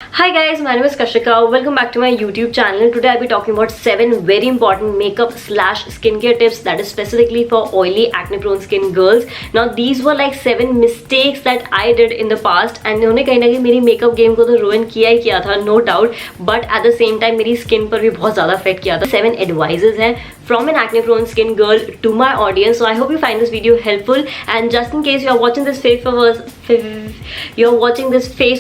Hi guys, my name is Kashika. Welcome back to my YouTube channel. Today I'll be talking about 7 very important makeup slash skincare tips that is specifically for oily acne prone skin girls. Now these were like 7 mistakes that I did in the past and उन्होंने कहीं ना कहीं मेरी makeup game को तो ruin किया ही किया था, no doubt. But at the same time मेरी skin पर भी बहुत ज़्यादा affect किया था. 7 advices हैं from an acne prone skin girl to my audience. So I hope you find this video helpful. And just in case you are watching this face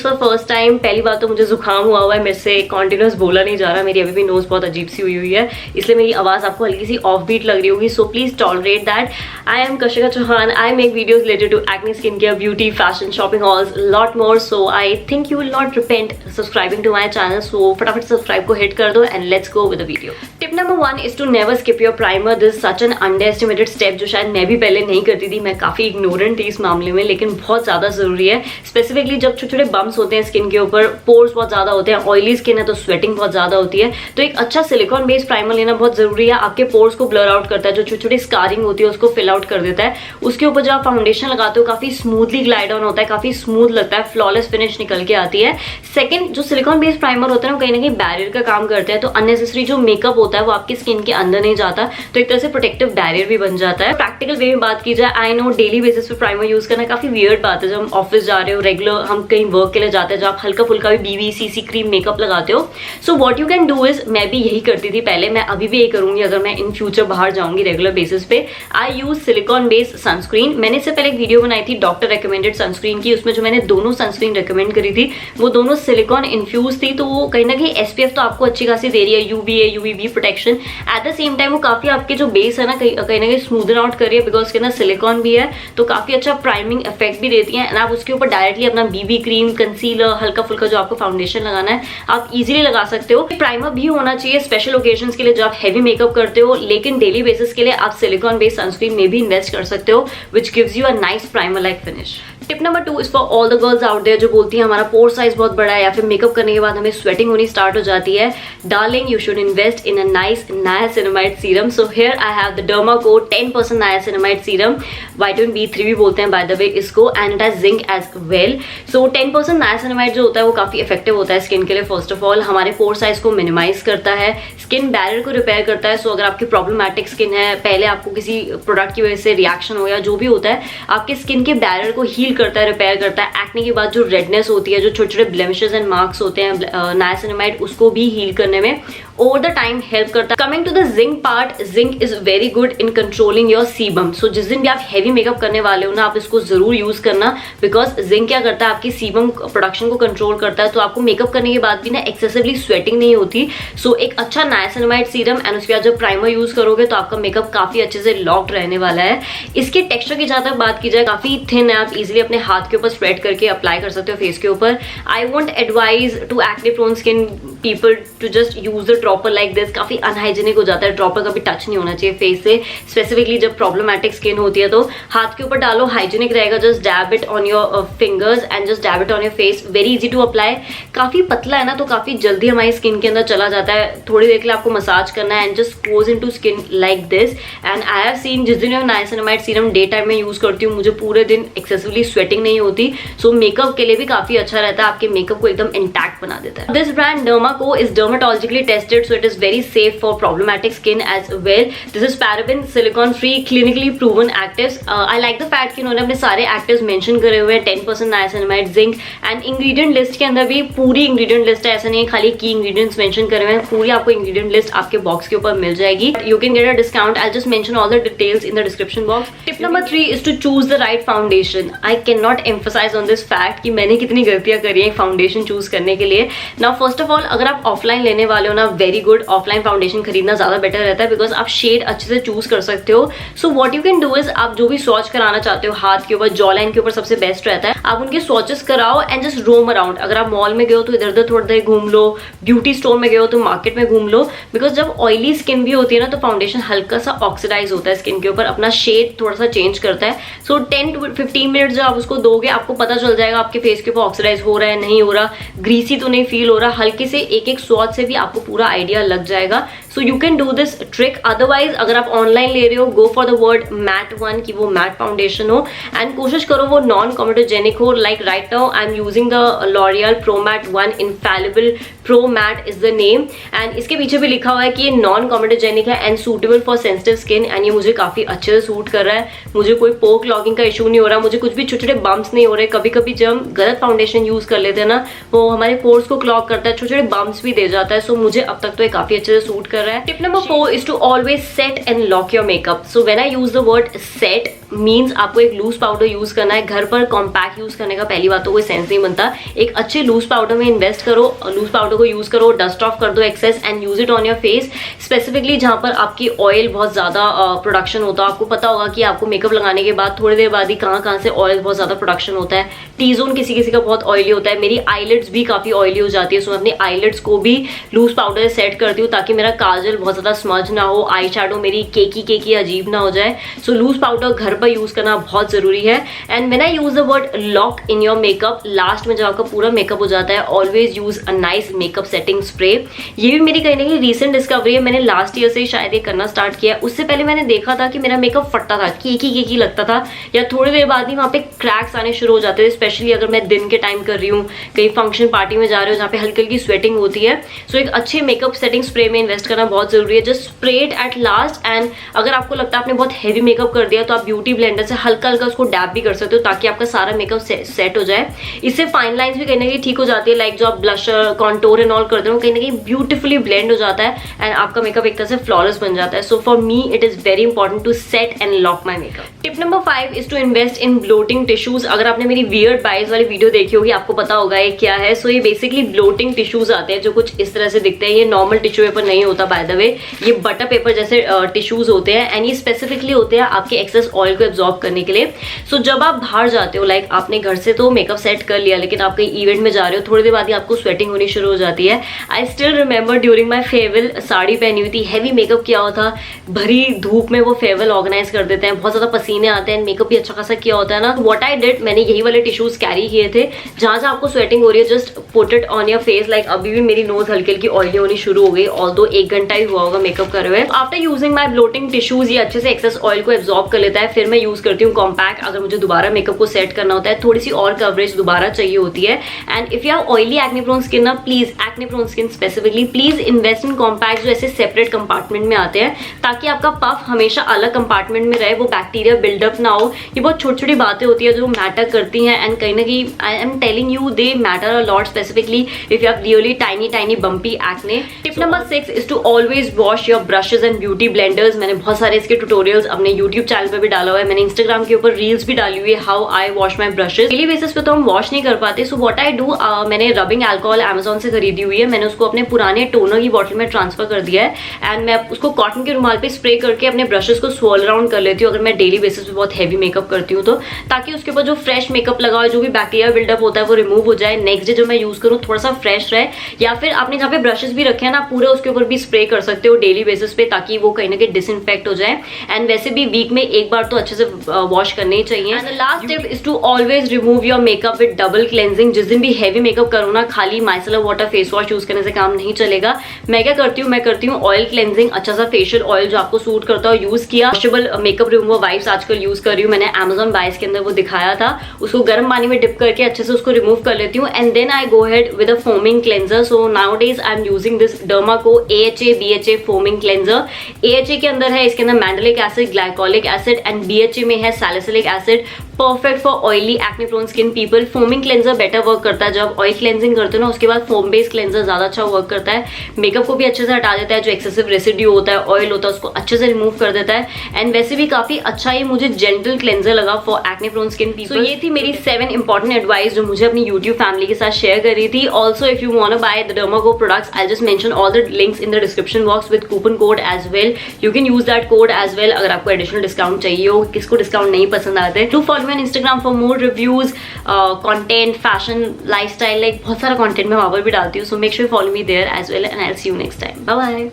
for first time, पहली बात तो मुझे जुकाम हुआ है, मेरे से कॉन्टिन्यूस बोला नहीं जा रहा, मेरी अभी भी नोज बहुत अजीब सी हुई है, इसलिए मेरी आवाज़ आपको हल्की सी ऑफ बीट लग रही होगी. So please tolerate that. I am Kashika Chauhan. I make videos related to acne, skin care, beauty, fashion, shopping hauls, lot more. So I think you will not repent subscribing to my channel. So फटाफट subscribe को hit कर दो and let's go with the video. Tip number 1 is to never skip your primer. This such an underestimated step जो शायद मैं भी पहले नहीं करती थी. मैं काफ़ी इग्नोरेंट थी इस मामले में, लेकिन बहुत ज़्यादा ज़रूरी है. स्पेसिफिकली जब छोटे छोटे बम्स होते हैं स्किन के ऊपर, पोर्स बहुत ज़्यादा होते हैं, ऑयली स्किन है तो स्वेटिंग बहुत ज़्यादा होती है, तो एक अच्छा सिलिकॉन बेस्ड प्राइमर लेना बहुत ज़रूरी है. आपके पोर्स को ब्लर आउट करता है, जो छोटी छोटी स्कारिंग होती है उसको फिल आउट कर देता है. उसके ऊपर जब आप फाउंडेशन लगाते हो काफ़ी स्मूथली ग्लाइड ऑन होता है, काफ़ी स्मूथ लगता है, फ्लॉलेस फिनिश निकल के आती है. सेकंड, जो सिलिकॉन बेस्ड प्राइमर होता है ना, कहीं ना कहीं बैरियर का काम करता है, तो अननेसेसरी जो मेकअप होता है वो आपकी स्किन के अंदर नहीं जाता, तो एक तरह से प्रोटेक्टिव बैरियर भी बन जाता है. प्रैक्टिकल वे में बात की जाए, आई नो डेली बेसिस पे प्राइमर यूज करना काफ़ी वियर्ड बात है. जब हम ऑफिस जा रहे हो, रेगुलर हम कहीं वर्क के लिए जाते हैं, जब आप हल्का फुल्का भी BB-CC क्रीम मेकअप लगाते हो, so what you can do is, मैं भी यही करती थी पहले, मैं अभी भी यही करूंगी अगर मैं इन फ्यूचर बाहर जाऊंगी रेगुलर बेसिस पे. आई यूज सिलिकॉन बेस्ड सनस्क्रीन. मैंने इससे पहले एक वीडियो बनाई थी डॉक्टर रिकमेंडेड सनस्क्रीन की, उसमें जो मैंने दोनों सनस्क्रीन रिकमेंड करी थी वो दोनों सिलिकॉन इन्फ्यूज थी, तो वो कहीं ना कहीं SPF तो आपको अच्छी खासी दे रही है, UVA UVB protection. At the same time वो काफी आपके जो बेस है ना कहीं ना कहीं स्मूदन आउट कर रही है, बिकॉज उसके अंदर सिलिकॉन भी है, तो काफी अच्छा प्राइमिंग इफेक्ट भी देती है. एंड आप उसके ऊपर डायरेक्टली अपना BB क्रीम, कंसीलर, हल्का फुल्का जो आपको फाउंडेशन लगाना है आप इजीली लगा सकते हो. प्राइमर भी होना चाहिए स्पेशल ओकेजन्स के लिए जब आप हैवी मेकअप करते हो, लेकिन डेली बेसिस के लिए आप सिलिकॉन बेस्ड सनस्क्रीन में भी इन्वेस्ट कर सकते हो, which gives you a nice primer like finish. Tip number 2 is for all the girls out there जो बोलती हैं हमारा पोर साइज बहुत बड़ा है या फिर मेकअप करने के बाद हमें स्वेटिंग होनी स्टार्ट हो जाती है. Darling, you should invest in a nice niacinamide serum. So here I have the Derma Co 10% niacinamide serum. Vitamin B3 भी बोलते हैं बाय द वे इसको, and it has zinc as well. So 10% niacinamide जो होता है वो काफी इफेक्टिव होता है स्किन के लिए. फर्स्ट ऑफ ऑल हमारे पोर साइज को मिनिमाइज करता है, स्किन बैरियर को रिपेयर करता है. सो अगर आपकी प्रॉब्लमैटिक स्किन है, पहले आपको किसी प्रोडक्ट की वजह से रिएक्शन हो या जो भी होता है, आपके स्किन के बैरियर को हील करता है, रिपेयर करता है. एक्ने के बाद जो रेडनेस होती है, जो छोटे छोटे ब्लेमिशेस एंड मार्क्स होते हैं, नायासिनामाइड उसको भी हील करने में ओवर द टाइम हेल्प करता है. Coming to the zinc part, zinc is very good in controlling your sebum. So जिस दिन भी आप हैवी मेकअप करने वाले हो ना, आप इसको जरूर यूज करना, बिकॉज जिंक क्या करता है, आपकी सीबम प्रोडक्शन को कंट्रोल करता है, तो आपको मेकअप करने के बाद भी ना एक्सेसिवली स्वेटिंग नहीं होती. सो एक अच्छा नायासिनामाइड सीरम एंड उसके बाद जब प्राइमर यूज करोगे तो आपका मेकअप काफी अच्छे से लॉक्ड रहने वाला है. इसके टेक्सचर की जहां तक बात की जाए, काफी थिन है, आप इजिली अपने हाथ के ऊपर स्प्रेड करके अप्लाई कर सकते हो फेस के ऊपर. I won't advise to acne prone skin people to just use the dropper like this. काफी अनहाइजीनिक हो जाता है, ड्रॉपर कभी टच नहीं होना चाहिए फेस से, स्पेसिफिकली जब प्रॉब्लमैटिक स्किन होती है. तो हाथ के ऊपर डालो, हाइजीनिक रहेगा. Just dab it on your fingers and just dab it on your face. Very easy to apply. काफी पतला है ना, तो काफी जल्दी हमारी स्किन के अंदर चला जाता है. थोड़ी देर के लिए आपको मसाज करना है and just goes into skin like this. And I have seen, जिस दिन मैं नायासिनामाइड सीरम डे टाइम में यूज करती हूँ, मुझे पूरे दिन एक्सेसिवली स्वेटिंग नहीं होती. सो मेकअप के लिए भी काफी अच्छा रहता है, आपके मेकअप को एकदम इंटैक्ट बना देता है. This brand DERMACO is dermatologically tested, so it is very safe for problematic skin as well. This is paraben, silicone free, clinically proven actives. I like the fact कि उन्होंने अपने सारे actives mention करे हुए हैं. 10% niacinamide, zinc and ingredient list के अंदर भी पूरी ingredient list है, ऐसा नहीं है खाली key ingredients mention करे हुए हैं. पूरी आपको ingredient list आपके box के ऊपर मिल जाएगी. You can get a discount. I'll just mention all the details in the description box. Tip number 3 is to choose the right foundation. I cannot emphasize on this fact कि मैंने कितनी गलतियां करी हैं फाउंडेशन चूज करने के लिए. Now first of all, अगर आप ऑफलाइन लेने वाले हो ना, वेरी गुड, ऑफलाइन फाउंडेशन खरीदना ज्यादा बेटर रहता है, बिकॉज आप शेड अच्छे से चूज कर सकते हो. So what you can do is, आप जो भी स्वॉच कराना चाहते हो हाथ के ऊपर, जॉ लाइन के ऊपर सबसे बेस्ट रहता है, आप उनके स्वॉचेस कराओ एंड जस्ट रोम अराउंड. अगर आप मॉल में गए हो तो इधर उधर थोड़ा देर घूम लो, ब्यूटी स्टोर में गए हो तो मार्केट में घूम लो, बिकॉज जब ऑयली स्किन भी होती है ना, तो फाउंडेशन हल्का सा ऑक्सीडाइज होता है स्किन के ऊपर, अपना शेड थोड़ा सा चेंज करता है. सो 10 to 15 मिनट जब आप उसको दोगे, आपको पता चल जाएगा आपके फेस के ऊपर ऑक्सीडाइज हो रहा है, नहीं हो रहा, ग्रीसी तो नहीं फील हो रहा. हल्के से एक एक स्वॉच से भी आपको पूरा आइडिया लग जाएगा so you can do this trick. Otherwise अगर आप ऑनलाइन ले रहे हो, go for the word matte one, कि वो मैट फाउंडेशन हो, एंड कोशिश करो वो नॉन कॉमेटोजेनिक हो. Like right now I am using the L'Oreal pro matte 1 infallible pro matte is the name, and इसके पीछे भी लिखा हुआ है कि ये नॉन कॉमेटोजेनिक है and suitable for sensitive skin, and ये मुझे काफी अच्छे से सूट कर रहा है. मुझे कोई पोक लॉगिंग का इशू नहीं हो रहा, मुझे कुछ भी छोटे छोटे बम्प्स नहीं हो रहे. कभी कभी जब हम गलत फाउंडेशन यूज कर लेते हैं ना, वो हमारे पोर्स को क्लॉग करता है, छोटे छोटे बम्प्स भी दे जाता है. सो मुझे अब तक तो ये काफी अच्छे से सूट कर रहा है. Tip number 4 is to always set and lock your makeup. So when I use the word set means आपको एक लूज पाउडर यूज करना है. घर पर कॉम्पैक्ट यूज करने का पहली बात तो कोई सेंस नहीं बनता. एक अच्छे लूज पाउडर में इन्वेस्ट करो, लूज पाउडर को यूज करो, डस्ट ऑफ कर दो excess and use it on your face, specifically जहां पर आपकी ऑयल बहुत ज्यादा प्रोडक्शन होता है. आपको पता होगा कि आपको मेकअप लगाने के बाद थोड़ी देर बाद ही कहाँ से ऑयल बहुत ज्यादा प्रोडक्शन होता है. टी जोन किसी किसी का बहुत ऑयली होता है. मेरी आईलिड्स भी काफी ऑयली हो जाती है, सो मैं अपनी आईलिड्स को भी लूज पाउडर से सेट करती हूँ ताकि मेरा काजल बहुत ज्यादा स्मज ना हो, आई शैडो मेरी केकी अजीब ना हो जाए. सो लूज पाउडर घर पर यूज करना बहुत जरूरी है. And when I use the word lock in your makeup, last में जब आपका पूरा मेकअप हो जाता है, always use a nice makeup setting spray. ये भी मेरी कहीं ना कहीं रीसेंट डिस्कवरी है. मैंने लास्ट ईयर से ही शायद ये करना स्टार्ट किया. उससे पहले मैंने देखा था कि मेरा मेकअप फटता था, केकी लगता था, या थोड़ी देर बाद ही वहाँ पे क्रैक्स आने शुरू हो जाते थे, स्पेशली अगर मैं दिन के टाइम कर रही हूँ, कहीं फंक्शन पार्टी में जा रहे हो जहाँ पे हल्की हल्की स्वेटिंग होती है. सो एक अच्छे मेकअप सेटिंग स्प्रे में इन्वेस्ट करना बहुत जरूरी है. Just spray it at last, and अगर आपको लगता है आपने बहुत हैवी मेकअप कर दिया तो आप ब्यूटी ब्लेंडर से हल्का हल्का उसको डैब भी कर सकते हो ताकि आपका सारा मेकअप सेट हो जाए. इससे फाइन लाइंस भी कहीं ना कहीं ठीक हो जाती है. लाइक जो आप ब्लशर कॉन्टोर एंड ऑल करते हो कहीं ना कहीं ब्यूटीफुली ब्लेंड हो जाता है एंड आपका मेकअप एक तरह से फ्लॉलेस बन जाता है. So for me it is very important to set and lock my makeup. Tip number 5 is to invest in blotting tissues. अगर आपने मेरी वियर्ड बाइज वाली वीडियो देखी होगी आपको पता होगा ये क्या है. सो ये बेसिकली ब्लोटिंग टिश्यूज आते हैं जो कुछ इस तरह से दिखते हैं. ये नॉर्मल टिश्यू पेपर नहीं होता बाय द वे, ये बटर पेपर जैसे टिश्यूज होते हैं एंड ये स्पेसिफिकली होते हैं आपके एक्सेस ऑयल को एब्जॉर्ब करने के लिए. सो जब आप बाहर जाते हो, लाइक आपने घर से तो मेकअप सेट कर लिया लेकिन आप कहीं इवेंट में जा रहे हो, थोड़ी देर बाद ही आपको स्वेटिंग होनी शुरू हो जाती है. I still remember during my farewell, sari पहनी हुई थी, हैवी मेकअप किया हुआ था, भरी धूप में वो फेयरवेल ऑर्गेनाइज कर देते हैं, बहुत ज्यादा पसीने आते हैं, मेकअप भी अच्छा खासा किया होता है ना. व्हाट आई डिड, मैंने यही वाले टिश्यूज कैरी किए थे. जहां से आपको स्वेटिंग हो रही है just put it on your face. Like अभी भी मेरी नोज हल्की हल्की ऑयली होनी शुरू हो गई, ऑल्दो 1 घंटा ही हुआ होगा मेकअप करे हुए. After using my blotting tissues ये अच्छे से एक्सेस ऑयल को एब्जॉर्ब कर लेता है. फिर मैं यूज करती हूँ कॉम्पैक्ट. अगर मुझे दोबारा मेकअप को सेट करना होता है, थोड़ी सी और कवरेज दोबारा चाहिए होती है. And if you have oily acne prone skin ना, please acne prone skin specifically please invest in compact जो ऐसे सेपरेट कंपार्टमेंट में आते हैं ताकि आपका पफ हमेशा अलग कंपार्टमेंट में रहे, वो बैक्टीरिया बिल्डअप ना हो. ये बहुत छोटी छोटी बातें होती है जो मैटर करती हैं एंड कहीं ना कहीं I am telling you they matter a lot, specifically if you have really tiny bumpy acne. Tip number 6 is to always wash your brushes and beauty blenders. मैंने बहुत सारे इसके ट्यूटोरियल्स अपने यूट्यूब चैनल पर भी डाला हुआ है. मैंने इंस्टाग्राम के ऊपर रील्स भी डाली हुई है how I wash my brushes. Daily basis पे तो हम वॉश नहीं कर पाते. सो व्हाट आई डू, मैंने रबिंग अल्कोहल अमेजोन से खरीदी हुई है. मैंने उसको अपने पुराने टोनर की बॉटल में ट्रांसफर कर दिया है एंड मैं उसको कॉटन के रुमाल पे स्प्रे करके अपने ब्रशेस को स्वॉल अराउंड कर लेती हूँ अगर मैं डेली बेसिस पे बहुत हैवी मेकअप करती हूँ तो, ताकि उसके ऊपर जो फ्रेश मेकअप लगा हो, जो भी बैक्टीरिया बिल्डअप होता है वो रिमूव हो जाए. नेक्स्ट डे जो मैं यूज करूँ थोड़ा सा फ्रेश रहे. या फिर आपने जहाँ पे ब्रशेस भी रखे हैं ना, पूरे उसके ऊपर भी स्प्रे कर सकते हो डेली बेसिस पे ताकि वो कहीं ना कहीं डिसइंफेक्ट हो जाए. एंड वैसे भी वीक में एक बार तो अच्छे से वॉश करने ही चाहिए. And the last tip is to always remove your makeup with double cleansing. जिस दिन भी हैवी मेकअप करो ना, खाली micellar water face wash use करने से काम नहीं चलेगा. मैं क्या करती हूँ, मैं करती हूँ ऑयल क्लेंजिंग, अच्छा सा फेशियल ऑयल जो आपको सूट करता हो यूज किया. वॉशेबल मेकअप रिमूवर वाइप्स आजकल यूज कर रही हूँ, मैंने अमेजोन बाइस के अंदर वो दिखाया था. उसको गर्म पानी में डिप करके अच्छे से उसको रिमूव कर लेती हूँ and then I go ahead with a foaming cleanser. So nowadays I am using this DERMACO AHA BHA foaming cleanser. AHA के अंदर है, इसके अंदर mandelic acid, glycolic acid and BHA में है salicylic acid. Perfect for oily acne prone skin people. Foaming cleanser better work करता है. जब ऑयल क्लेंजिंग करते हो ना उसके बाद फोम बेस्ड क्लेंजर ज्यादा अच्छा वर्क करता है. मेकअप को भी अच्छे से हटा देता है, जो एक्सेसिव रेसिड्यू होता है, ऑयल होता है, उसको अच्छे से रिमूव कर देता है. एंड वैसे भी काफी अच्छा ये मुझे जेंटल क्लेंजर लगा for acne prone skin people. So, ये थी मेरी 7 इंपॉर्टेंट एडवाइस जो मुझे अपनी यूट्यूब फैमिली के साथ शेयर कर रही थी. Also if you want to buy the DERMACO products, I just mention all the links in the description box with coupon code as well. You can use that code as well अगर आपको additional discount चाहिए हो. किसको discount नहीं पसंद आते. To follow me on Instagram for more reviews, content, fashion, lifestyle, like बहुत सारा कंटेंट मैं वहां पर भी डालती हूँ. So make sure follow me there as well and I will see you next time. Bye bye.